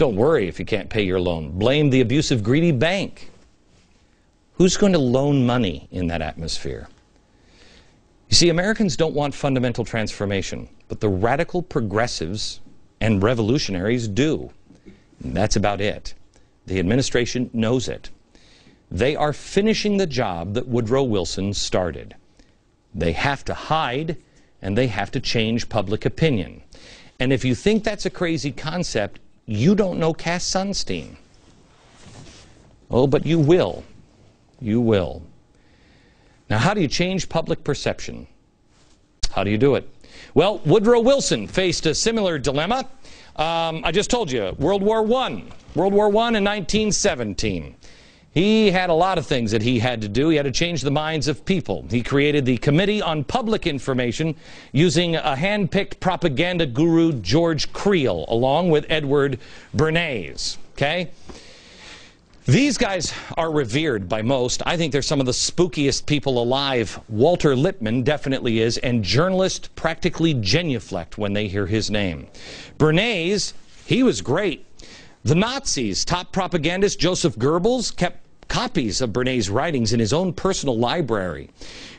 Don't worry if you can't pay your loan. Blame the abusive, greedy bank. Who's going to loan money in that atmosphere? You see, Americans don't want fundamental transformation, but the radical progressives and revolutionaries do. And that's about it. The administration knows it. They are finishing the job that Woodrow Wilson started. They have to hide, and they have to change public opinion. And if you think that's a crazy concept, you don't know Cass Sunstein. Oh, but you will. You will. Now, how do you change public perception? How do you do it? Well, Woodrow Wilson faced a similar dilemma. I just told you, World War I. World War I in 1917. He had a lot of things that he had to do. He had to change the minds of people. He created the Committee on Public Information using a hand-picked propaganda guru, George Creel, along with Edward Bernays. Okay? These guys are revered by most. I think they're some of the spookiest people alive. Walter Lippmann definitely is, and journalists practically genuflect when they hear his name. Bernays, he was great. The Nazis' top propagandist, Joseph Goebbels, kept copies of Bernays' writings in his own personal library.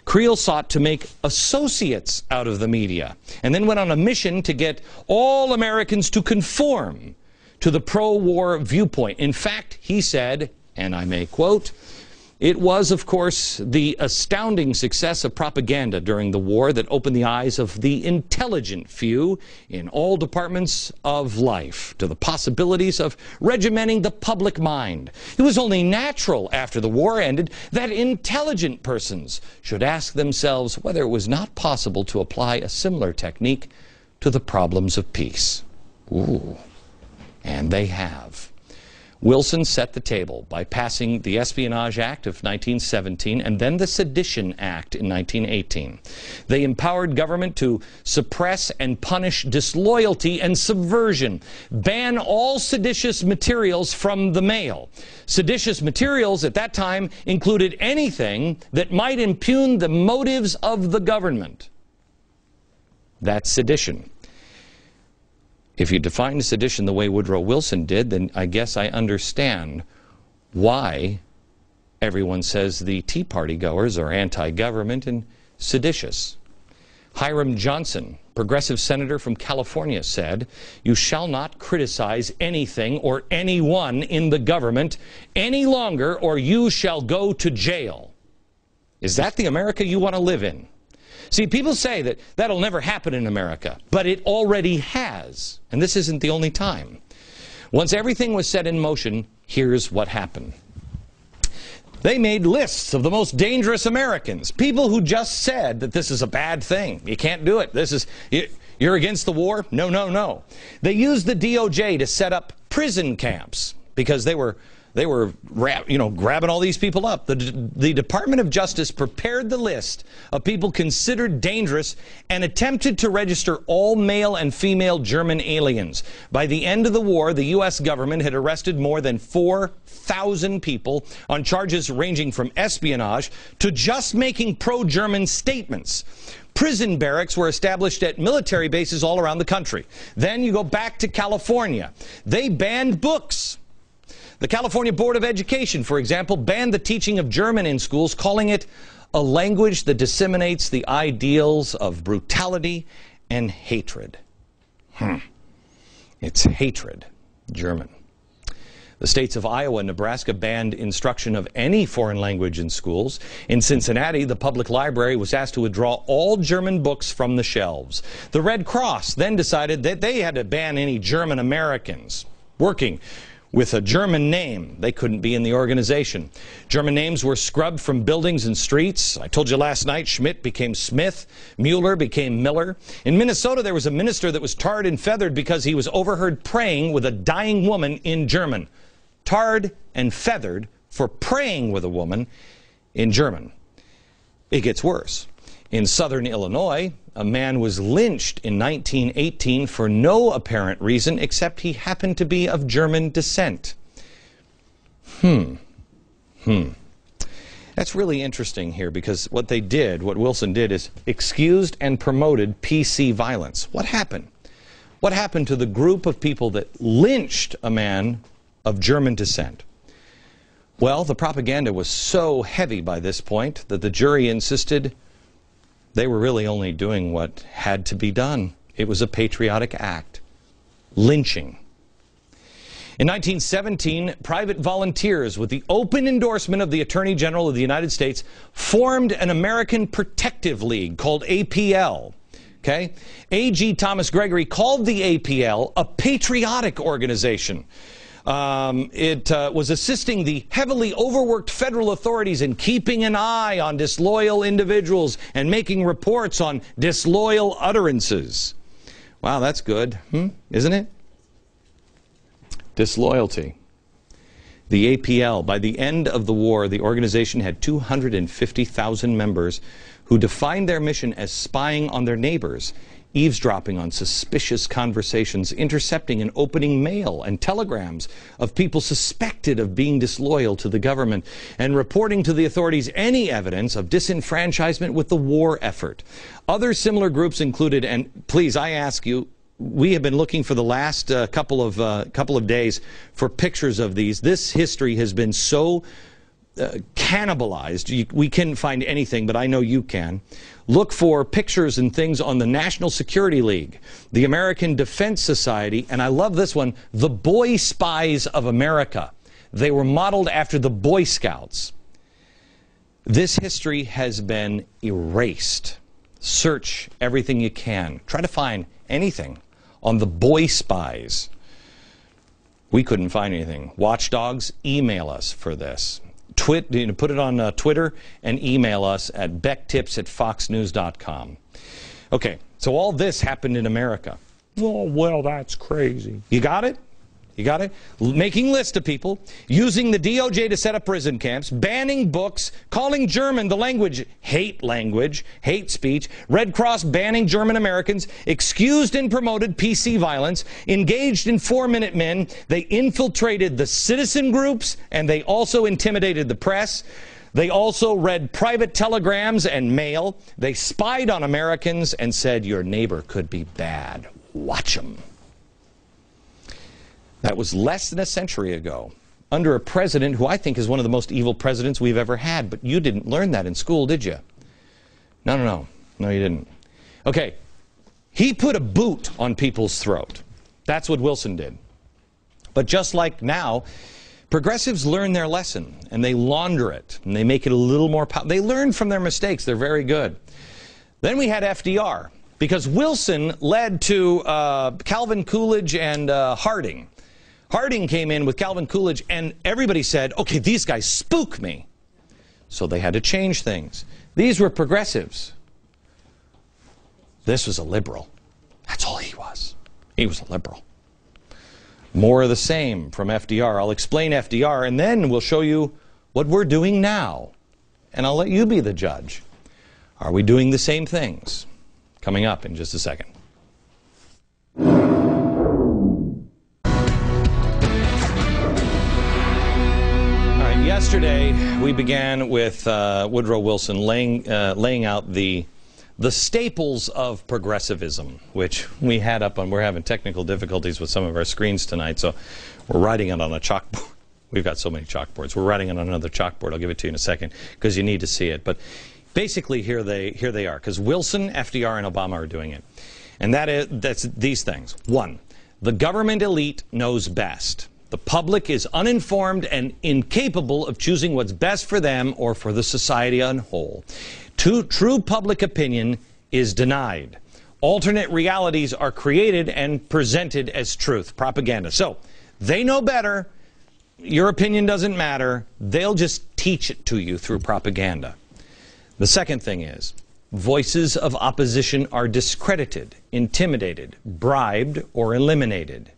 Creel sought to make associates out of the media, and then went on a mission to get all Americans to conform to the pro-war viewpoint. In fact, he said, and I may quote, "It was, of course, the astounding success of propaganda during the war that opened the eyes of the intelligent few in all departments of life to the possibilities of regimenting the public mind. It was only natural after the war ended that intelligent persons should ask themselves whether it was not possible to apply a similar technique to the problems of peace." Ooh. And they have. Wilson set the table by passing the Espionage Act of 1917 and then the Sedition Act in 1918. They empowered government to suppress and punish disloyalty and subversion, ban all seditious materials from the mail. Seditious materials at that time included anything that might impugn the motives of the government. That's sedition. If you define sedition the way Woodrow Wilson did, then I guess I understand why everyone says the Tea Party goers are anti-government and seditious. Hiram Johnson, progressive senator from California, said, "You shall not criticize anything or anyone in the government any longer, or you shall go to jail." Is that the America you want to live in? See, people say that that'll never happen in America, but it already has. And this isn't the only time. Once everything was set in motion, here's what happened. They made lists of the most dangerous Americans, people who just said that this is a bad thing. You can't do it. You're against the war? No, no, no. They used the DOJ to set up prison camps because they were grabbing all these people up. The Department of Justice prepared the list of people considered dangerous and attempted to register all male and female German aliens. By the end of the war, the U.S. government had arrested more than 4,000 people on charges ranging from espionage to just making pro-German statements. Prison barracks were established at military bases all around the country. Then you go back to California. They banned books. The California Board of Education, for example, banned the teaching of German in schools, calling it a language that disseminates the ideals of brutality and hatred. It's hatred, German. The states of Iowa and Nebraska banned instruction of any foreign language in schools. In Cincinnati, the public library was asked to withdraw all German books from the shelves. The Red Cross then decided that they had to ban any German Americans working with a German name. They couldn't be in the organization. German names were scrubbed from buildings and streets. I told you last night, Schmidt became Smith, Mueller became Miller. In Minnesota, there was a minister that was tarred and feathered because he was overheard praying with a dying woman in German. Tarred and feathered for praying with a woman in German. It gets worse. In southern Illinois, a man was lynched in 1918 for no apparent reason except he happened to be of German descent. That's really interesting here because what Wilson did is excused and promoted PC violence. What happened? What happened to the group of people that lynched a man of German descent? Well, the propaganda was so heavy by this point that the jury insisted they were really only doing what had to be done. It was a patriotic act. Lynching. In 1917, private volunteers, with the open endorsement of the Attorney General of the United States, formed an American Protective League called APL. Okay? A.G. Thomas Gregory called the APL a patriotic organization. It was assisting the heavily overworked federal authorities in keeping an eye on disloyal individuals and making reports on disloyal utterances. Wow, that's good, isn't it? Disloyalty. The APL, by the end of the war, the organization had 250,000 members who defined their mission as spying on their neighbors, eavesdropping on suspicious conversations, intercepting and opening mail and telegrams of people suspected of being disloyal to the government, and reporting to the authorities any evidence of disenfranchisement with the war effort. Other similar groups included, and please, I ask you, we have been looking for the last couple of days for pictures of these. This history has been so cannibalized. We can't find anything, but I know you can. Look for pictures and things on the National Security League, the American Defense Society, and I love this one, the Boy Spies of America. They were modeled after the Boy Scouts. This history has been erased. Search everything you can. Try to find anything on the Boy Spies. We couldn't find anything. Watchdogs, email us for this. Put it on Twitter and email us at becktips@foxnews.com. Okay, so all this happened in America. Oh, well, that's crazy. You got it? You got it? Making lists of people, using the DOJ to set up prison camps, banning books, calling German the language, hate speech, Red Cross banning German Americans, excused and promoted PC violence, engaged in 4-minute men, they infiltrated the citizen groups, and they also intimidated the press. They also read private telegrams and mail. They spied on Americans and said, your neighbor could be bad. Watch him. That was less than a century ago, under a president who I think is one of the most evil presidents we've ever had. But you didn't learn that in school, did you? No, you didn't. Okay, he put a boot on people's throat. That's what Wilson did. But just like now, progressives learn their lesson, and they launder it, and they make it a little more powerful. They learn from their mistakes. They're very good. Then we had FDR, because Wilson led to Calvin Coolidge and Harding. Harding came in with Calvin Coolidge, and everybody said, okay, these guys spook me. So they had to change things. These were progressives. This was a liberal. That's all he was. He was a liberal. More of the same from FDR. I'll explain FDR, and then we'll show you what we're doing now. And I'll let you be the judge. Are we doing the same things? Coming up in just a second. Yesterday, we began with Woodrow Wilson laying out the staples of progressivism, which we had up on. We're having technical difficulties with some of our screens tonight, so we're writing it on a chalkboard. We've got so many chalkboards. We're writing it on another chalkboard. I'll give it to you in a second because you need to see it. But basically, here they are, because Wilson, FDR, and Obama are doing it. And that's these things. 1, the government elite knows best. The public is uninformed and incapable of choosing what's best for them or for the society on whole. True public opinion is denied. Alternate realities are created and presented as truth. Propaganda. So, they know better. Your opinion doesn't matter. They'll just teach it to you through propaganda. The second thing is, voices of opposition are discredited, intimidated, bribed, or eliminated.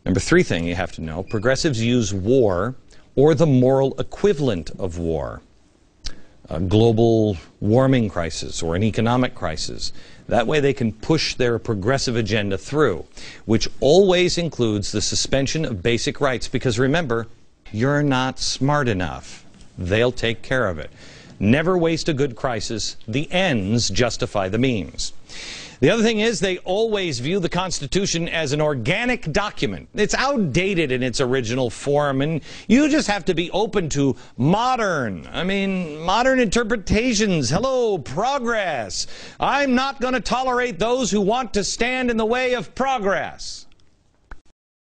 Number 3 thing you have to know, progressives use war or the moral equivalent of war. A global warming crisis or an economic crisis. That way they can push their progressive agenda through, which always includes the suspension of basic rights. Because remember, you're not smart enough. They'll take care of it. Never waste a good crisis. The ends justify the means. The other thing is they always view the Constitution as an organic document. It's outdated in its original form, and you just have to be open to modern interpretations. Hello, progress. I'm not going to tolerate those who want to stand in the way of progress.